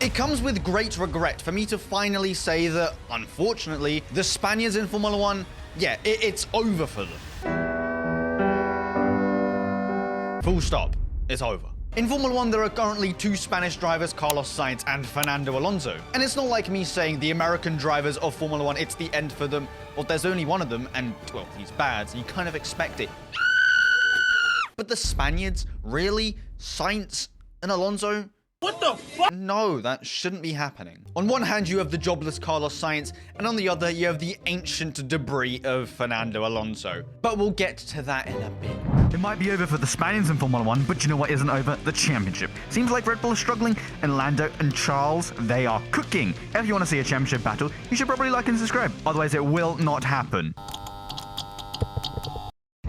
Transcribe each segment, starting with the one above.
It comes with great regret for me to finally say that, unfortunately, the Spaniards in Formula 1, yeah, it's over for them. Full stop. It's over. In Formula 1, there are currently two Spanish drivers, Carlos Sainz and Fernando Alonso. And it's not like me saying the American drivers of Formula 1, it's the end for them. Well, there's only one of them, and, well, he's bad, so you kind of expect it. But the Spaniards? Really? Sainz and Alonso? What the fuck? No, that shouldn't be happening. On one hand, you have the jobless Carlos Sainz, and on the other, you have the ancient debris of Fernando Alonso. But we'll get to that in a bit. It might be over for the Spaniards in Formula 1, but you know what isn't over? The championship. Seems like Red Bull is struggling, and Lando and Charles, they are cooking. If you want to see a championship battle, you should probably like and subscribe. Otherwise, it will not happen.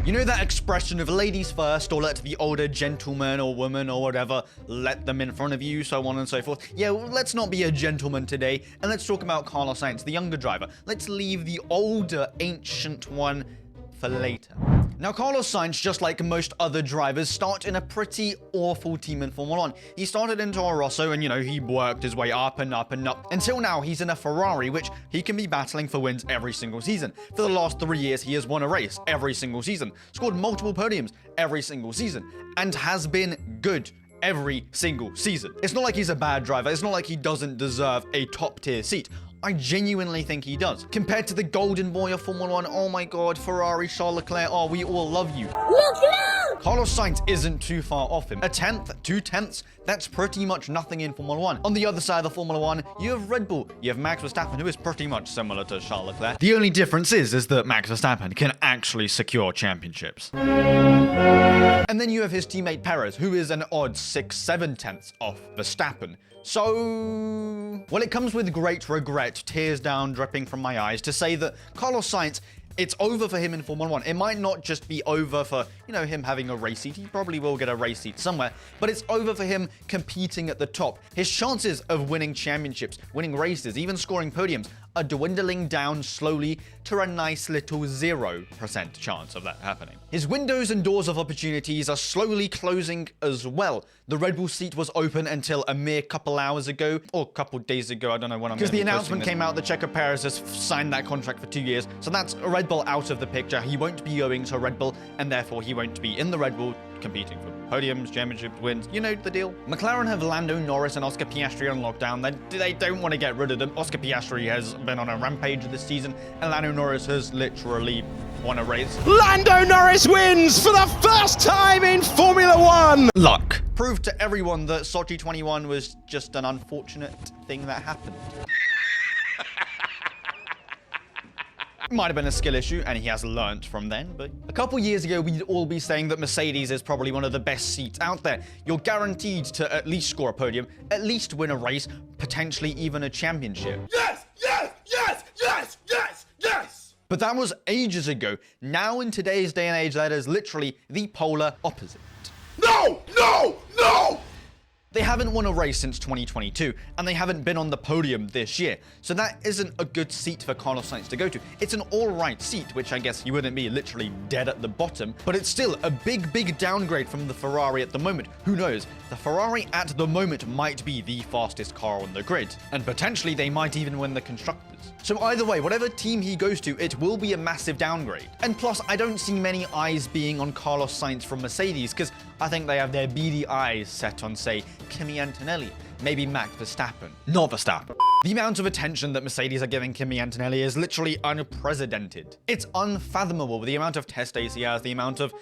You know that expression of ladies first, or let the older gentleman or woman or whatever let them in front of you, so on and so forth? Yeah, well, let's not be a gentleman today, and let's talk about Carlos Sainz, the younger driver. Let's leave the older, ancient one for later. Now, Carlos Sainz, just like most other drivers, start in a pretty awful team in Formula 1. He started in Toro Rosso and, you know, he worked his way up and up and up. Until now, he's in a Ferrari, which he can be battling for wins every single season. For the last 3 years, he has won a race every single season, scored multiple podiums every single season, and has been good every single season. It's not like he's a bad driver. It's not like he doesn't deserve a top-tier seat. I genuinely think he does. Compared to the golden boy of Formula 1, oh my god, Ferrari, Charles Leclerc, oh, we all love you. Carlos Sainz isn't too far off him. A tenth, 2 tenths, that's pretty much nothing in Formula 1. On the other side of the Formula 1, you have Red Bull. You have Max Verstappen, who is pretty much similar to Charles Leclerc. The only difference is that Max Verstappen can actually secure championships. And then you have his teammate Perez, who is an odd 6-7 tenths off Verstappen. So, well, it comes with great regret, tears down dripping from my eyes, to say that Carlos Sainz, it's over for him in Formula 1. It might not just be over for, you know, him having a race seat. He probably will get a race seat somewhere, but it's over for him competing at the top. His chances of winning championships, winning races, even scoring podiums are dwindling down slowly to a nice little 0% chance of that happening. His windows and doors of opportunities are slowly closing as well. The Red Bull seat was open until a mere couple hours ago, or couple days ago, I don't know when I'm going to be posting this. Because the announcement came out that Checo Perez has signed that contract for 2 years, so that's Red Bull out of the picture. He won't be going to Red Bull, and therefore he won't be in the Red Bull competing for podiums, championships, wins. You know the deal. McLaren have Lando Norris and Oscar Piastri on lockdown. They don't want to get rid of them. Oscar Piastri has been on a rampage this season, and Lando Norris has literally won a race. Lando Norris wins for the first time in Formula 1! Luck. Proved to everyone that Sochi 21 was just an unfortunate thing that happened. Might have been a skill issue, and he has learnt from then, but a couple years ago, we'd all be saying that Mercedes is probably one of the best seats out there. You're guaranteed to at least score a podium, at least win a race, potentially even a championship. Yes! Yes! Yes! Yes! Yes! Yes! But that was ages ago. Now, in today's day and age, that is literally the polar opposite. No! No! No! They haven't won a race since 2022, and they haven't been on the podium this year. So that isn't a good seat for Carlos Sainz to go to. It's an all-right seat, which I guess you wouldn't be literally dead at the bottom, but it's still a big downgrade from the Ferrari at the moment. Who knows? The Ferrari at the moment might be the fastest car on the grid, and potentially they might even win the Constructors. So either way, whatever team he goes to, it will be a massive downgrade. And plus, I don't see many eyes being on Carlos Sainz from Mercedes, because I think they have their beady eyes set on, say, Kimi Antonelli, maybe Max Verstappen. Not Verstappen. The amount of attention that Mercedes are giving Kimi Antonelli is literally unprecedented. It's unfathomable, the amount of test days he has, the amount of...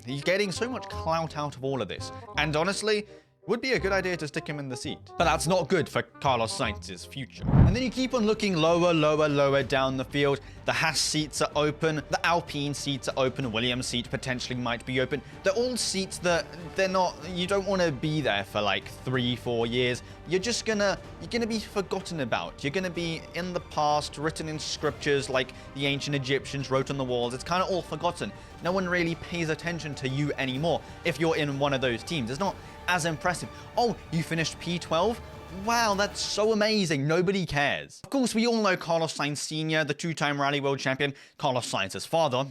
he's getting so much clout out of all of this. And honestly, would be a good idea to stick him in the seat. But that's not good for Carlos Sainz's future. And then you keep on looking lower down the field. The Haas seats are open. The Alpine seats are open. Williams seat potentially might be open. They're all seats that they're not, you don't want to be there for like 3-4 years. You're gonna be forgotten about. You're gonna be in the past, written in scriptures like the ancient Egyptians wrote on the walls. It's kind of all forgotten. No one really pays attention to you anymore if you're in one of those teams. It's not as impressive. Oh, you finished P12? Wow, that's so amazing. Nobody cares. Of course, we all know Carlos Sainz Sr., the 2-time Rally World Champion. Carlos Sainz's father,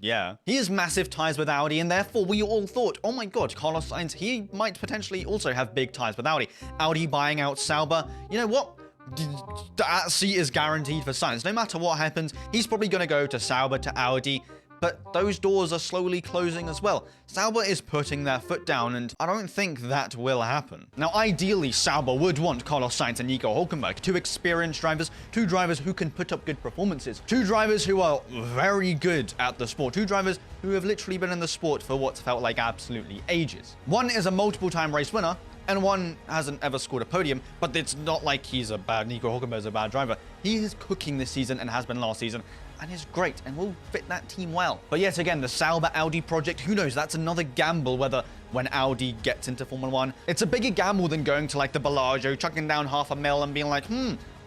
yeah. He has massive ties with Audi, and therefore we all thought, oh my god, Carlos Sainz, he might potentially also have big ties with Audi. Audi buying out Sauber, you know what? That seat is guaranteed for Sainz. No matter what happens, he's probably going to go to Sauber, to Audi, but those doors are slowly closing as well. Sauber is putting their foot down, and I don't think that will happen. Now, ideally, Sauber would want Carlos Sainz and Nico Hülkenberg, two experienced drivers, two drivers who can put up good performances, two drivers who are very good at the sport, two drivers who have literally been in the sport for what's felt like absolutely ages. One is a multiple-time race winner, and one hasn't ever scored a podium, but it's not like Nico Hülkenberg is a bad driver. He is cooking this season and has been last season, and is great and will fit that team well. But yet again, the Sauber Audi project, who knows, that's another gamble whether when Audi gets into Formula 1. It's a bigger gamble than going to like the Bellagio, chucking down $500,000 and being like,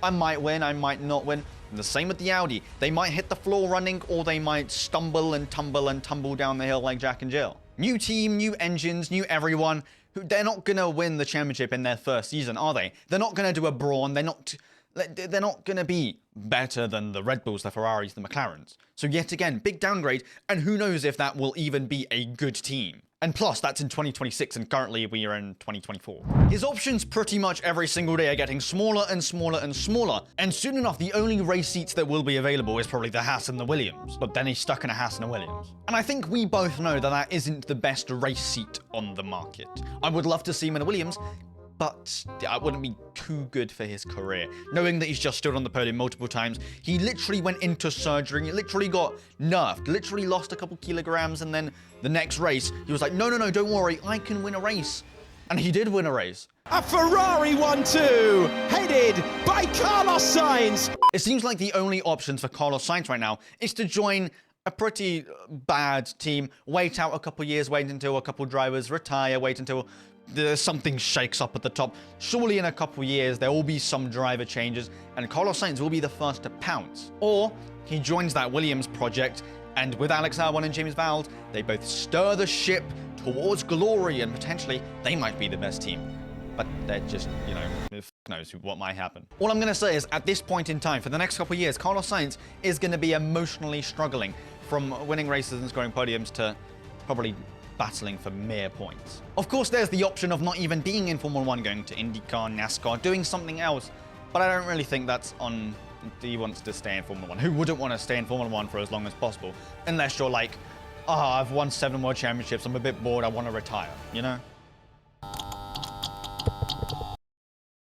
I might win, I might not win. And the same with the Audi. They might hit the floor running, or they might stumble and tumble down the hill like Jack and Jill. New team, new engines, new everyone. They're not going to win the championship in their first season, are they? They're not going to do a brawn. They're not going to be better than the Red Bulls, the Ferraris, the McLarens. So yet again, big downgrade, and who knows if that will even be a good team. And plus, that's in 2026, and currently we are in 2024. His options pretty much every single day are getting smaller and smaller and smaller, and soon enough, the only race seats that will be available is probably the Haas and the Williams. But then he's stuck in a Haas and a Williams. And I think we both know that that isn't the best race seat on the market. I would love to see him in a Williams, but that wouldn't be too good for his career. Knowing that he's just stood on the podium multiple times, he literally went into surgery, he literally got nerfed, literally lost a couple kilograms, and then the next race, he was like, no, don't worry, I can win a race. And he did win a race. A Ferrari 1-2, headed by Carlos Sainz. It seems like the only options for Carlos Sainz right now is to join a pretty bad team, wait out a couple years, wait until a couple drivers retire, wait until something shakes up at the top. Surely in a couple years, there will be some driver changes, and Carlos Sainz will be the first to pounce. Or he joins that Williams project, and with Alex Albon and James Vowles, they both stir the ship towards glory, and potentially they might be the best team. But they're just, you know, who knows what might happen. All I'm going to say is, at this point in time, for the next couple of years, Carlos Sainz is going to be emotionally struggling, from winning races and scoring podiums to probably battling for mere points. Of course, there's the option of not even being in Formula 1, going to IndyCar, NASCAR, doing something else, but I don't really think that's on... He wants to stay in Formula 1. Who wouldn't want to stay in Formula 1 for as long as possible? Unless you're like, I've won 7 world championships, I'm a bit bored, I want to retire, you know?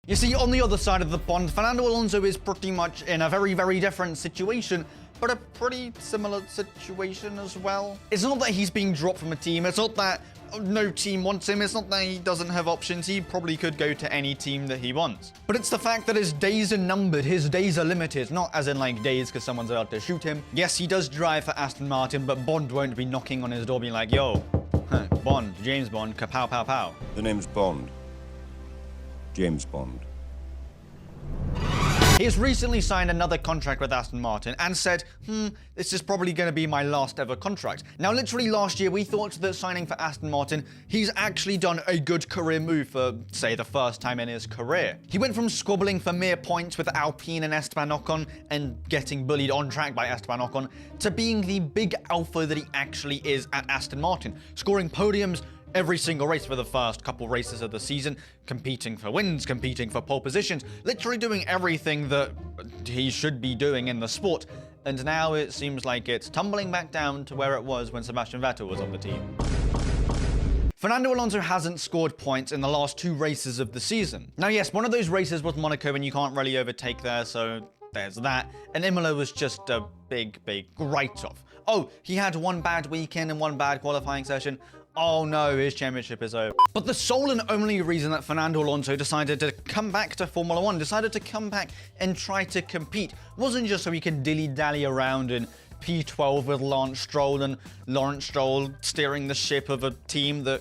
You see, on the other side of the pond, Fernando Alonso is pretty much in a very, very different situation, but a pretty similar situation as well. It's not that he's being dropped from a team, it's not that no team wants him, it's not that he doesn't have options, he probably could go to any team that he wants. But it's the fact that his days are numbered, his days are limited, not as in like days because someone's about to shoot him. Yes, he does drive for Aston Martin, but Bond won't be knocking on his door being like, yo, Bond, James Bond, kapow pow pow. The name's Bond. James Bond. He has recently signed another contract with Aston Martin and said, this is probably going to be my last ever contract. Now, literally last year, we thought that signing for Aston Martin, he's actually done a good career move for, say, the first time in his career. He went from squabbling for mere points with Alpine and Esteban Ocon and getting bullied on track by Esteban Ocon to being the big alpha that he actually is at Aston Martin, scoring podiums every single race for the first couple races of the season, competing for wins, competing for pole positions, literally doing everything that he should be doing in the sport. And now it seems like it's tumbling back down to where it was when Sebastian Vettel was on the team. Fernando Alonso hasn't scored points in the last 2 races of the season. Now, yes, one of those races was Monaco, and you can't really overtake there, so there's that. And Imola was just a big write-off. Oh, he had one bad weekend and one bad qualifying session. Oh no, his championship is over. But the sole and only reason that Fernando Alonso decided to come back to Formula 1, decided to come back and try to compete, wasn't just so he could dilly-dally around in P12 with Lawrence Stroll, and Lawrence Stroll steering the ship of a team that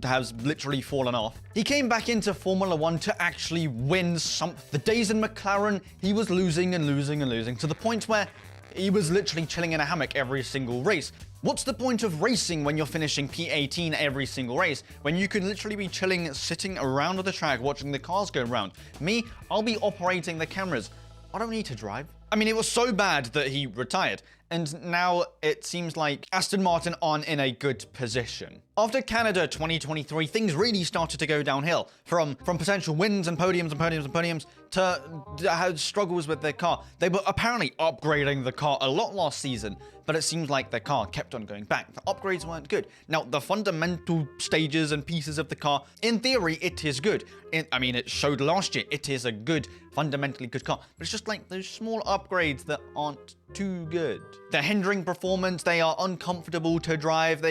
has literally fallen off. He came back into Formula 1 to actually win something. The days in McLaren, he was losing and losing and losing, to the point where he was literally chilling in a hammock every single race. What's the point of racing when you're finishing P18 every single race, when you could literally be chilling, sitting around the track, watching the cars go around? Me, I'll be operating the cameras. I don't need to drive. I mean, it was so bad that he retired. and now it seems like Aston Martin aren't in a good position. After Canada 2023, things really started to go downhill from potential wins and podiums to struggles with their car. They were apparently upgrading the car a lot last season, but it seems like the car kept on going back. The upgrades weren't good. Now, the fundamental stages and pieces of the car, in theory, it is good. It showed last year, it is a good, fundamentally good car. But it's just like those small upgrades that aren't too good. They're hindering performance, they are uncomfortable to drive,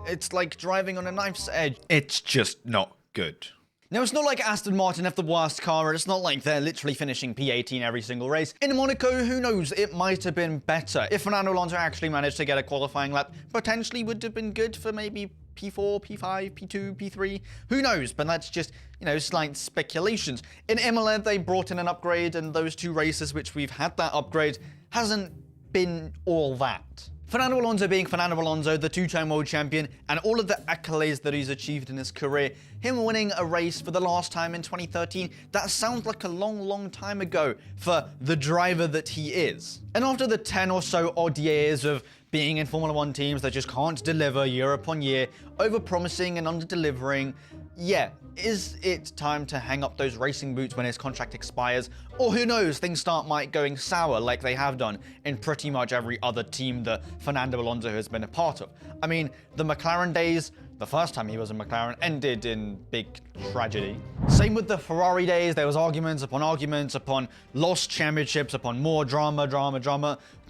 it's like driving on a knife's edge. It's just not good. Now, it's not like Aston Martin have the worst car, and it's not like they're literally finishing P18 every single race. In Monaco, who knows, it might have been better. If Fernando Alonso actually managed to get a qualifying lap, potentially would have been good for maybe P4, P5, P2, P3, who knows, but that's just, slight speculations. In Imola, they brought in an upgrade, and those 2 races which we've had that upgrade hasn't been all that. Fernando Alonso being Fernando Alonso, the 2-time world champion, and all of the accolades that he's achieved in his career, him winning a race for the last time in 2013, that sounds like a long, long time ago for the driver that he is. And after the 10 or so odd years of being in Formula 1 teams that just can't deliver year upon year, over-promising and under-delivering, yeah, is it time to hang up those racing boots when his contract expires? Or who knows, things might going sour like they have done in pretty much every other team that Fernando Alonso has been a part of. The McLaren days, the first time he was in McLaren, ended in big tragedy. Same with the Ferrari days, there was arguments upon lost championships, upon more drama,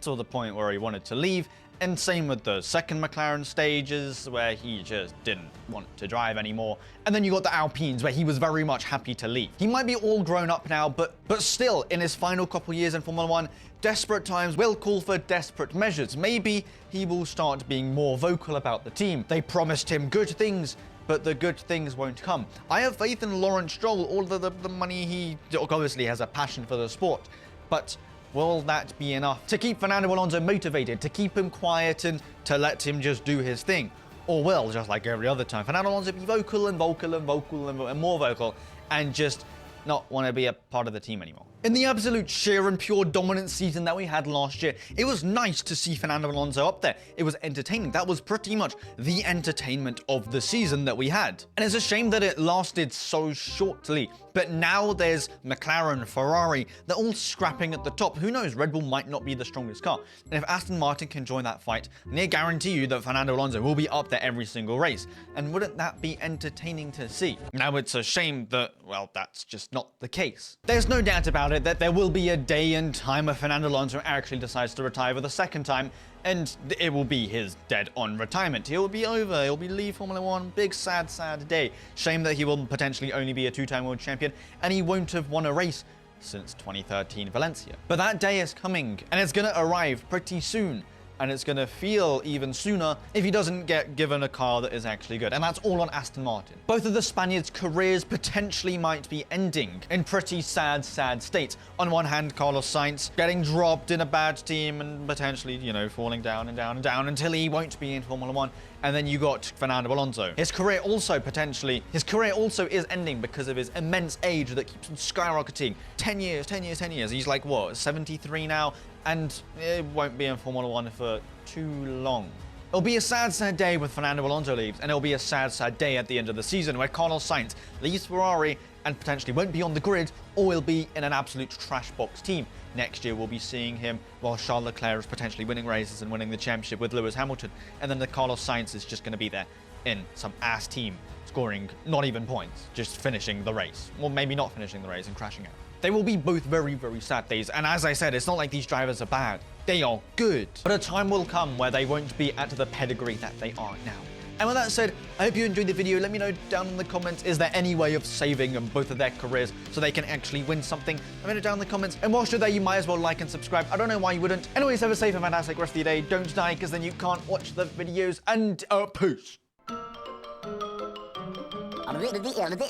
to the point where he wanted to leave. And same with the second McLaren stages, where he just didn't want to drive anymore. And then you got the Alpines, where he was very much happy to leave. He might be all grown up now, but still, in his final couple years in Formula 1, desperate times will call for desperate measures. Maybe he will start being more vocal about the team. They promised him good things, but the good things won't come. I have faith in Lawrence Stroll, all of the money he obviously has a passion for the sport, but will that be enough to keep Fernando Alonso motivated, to keep him quiet and to let him just do his thing? Or will, just like every other time, Fernando Alonso be vocal and more vocal and just not want to be a part of the team anymore? In the absolute sheer and pure dominant season that we had last year, it was nice to see Fernando Alonso up there. It was entertaining. That was pretty much the entertainment of the season that we had. And it's a shame that it lasted so shortly. But now there's McLaren, Ferrari, they're all scrapping at the top. Who knows, Red Bull might not be the strongest car. And if Aston Martin can join that fight, then I guarantee you that Fernando Alonso will be up there every single race. And wouldn't that be entertaining to see? Now it's a shame that, well, that's just not the case. There's no doubt about it that there will be a day and time where Fernando Alonso actually decides to retire for the second time, and it will be his dead-on retirement. He'll be over, he'll be leave Formula 1, big sad, sad day. Shame that he will potentially only be a 2-time world champion, and he won't have won a race since 2013 Valencia. But that day is coming, and it's gonna arrive pretty soon. And it's going to feel even sooner if he doesn't get given a car that is actually good. And that's all on Aston Martin. Both of the Spaniards' careers potentially might be ending in pretty sad, sad states. On one hand, Carlos Sainz getting dropped in a bad team and potentially, falling down and down and down until he won't be in Formula 1. And then you got Fernando Alonso. His career also is ending because of his immense age that keeps him skyrocketing. 10 years. He's like, what, 73 now? And it won't be in Formula 1 for too long. It'll be a sad, sad day when Fernando Alonso leaves, and it'll be a sad, sad day at the end of the season where Carlos Sainz leaves Ferrari and potentially won't be on the grid, or will be in an absolute trash box team. Next year, we'll be seeing him while Charles Leclerc is potentially winning races and winning the championship with Lewis Hamilton, and then the Carlos Sainz is just going to be there in some ass team, scoring not even points, just finishing the race. Or maybe not finishing the race and crashing out. They will be both very, very sad days, and as I said, it's not like these drivers are bad. They are good. But a time will come where they won't be at the pedigree that they are now. And with that said, I hope you enjoyed the video. Let me know down in the comments, is there any way of saving them both of their careers so they can actually win something? Let me know down in the comments. And whilst you're there, you might as well like and subscribe. I don't know why you wouldn't. Anyways, have a safe and fantastic rest of your day. Don't die, because then you can't watch the videos. And peace.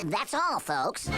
That's all, folks.